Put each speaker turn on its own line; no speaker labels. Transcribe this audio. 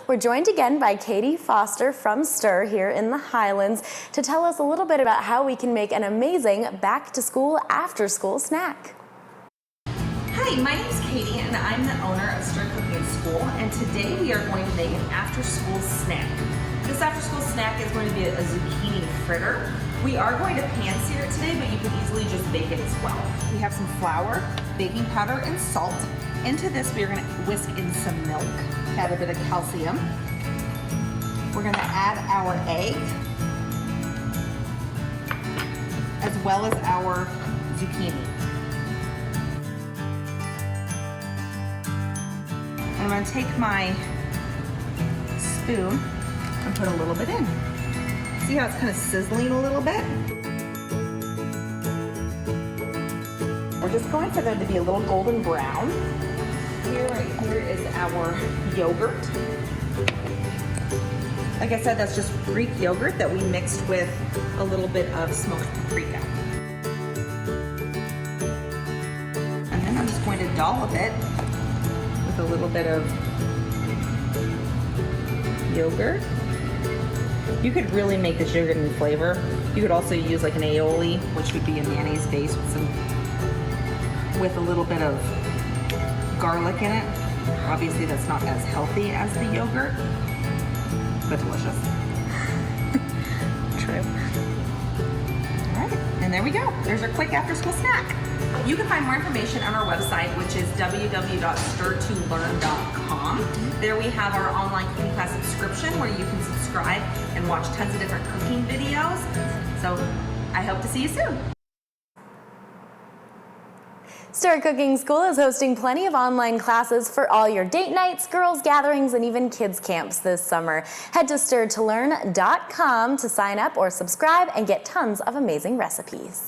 We're joined again by Katie Foster from STIR here in the Highlands to tell us a little bit about how we can make an amazing back-to-school, after-school snack.
Hi, my name is Katie and I'm the owner of STIR Cooking School, and today we are going to make an after-school snack. This after-school snack is going to be a zucchini fritter. We are going to pan sear it today, but you can easily just bake it as well. We have some flour, baking powder, and salt. Into this, we are going to whisk in some milk, add a bit of calcium. We're going to add our egg, as well as our zucchini. I'm going to take my spoon and put a little bit in. See how it's kind of sizzling a little bit? We're just going for them to be a little golden brown. Right here is our yogurt. Like I said, that's just Greek yogurt that we mixed with a little bit of smoked paprika. And then I'm just going to dollop it with a little bit of yogurt. You could really make this yogurt in flavor. You could also use like an aioli, which would be a mayonnaise base with a little bit of garlic in it. Obviously that's not as healthy as the yogurt, but delicious. True. All right, and there we go. There's our quick after school snack. You can find more information on our website, which is www.stirtolearn.com. There we have our online cooking class subscription where you can subscribe and watch tons of different cooking videos. So I hope to see you soon.
STIR Cooking School is hosting plenty of online classes for all your date nights, girls' gatherings, and even kids' camps this summer. Head to stirtolearn.com to sign up or subscribe and get tons of amazing recipes.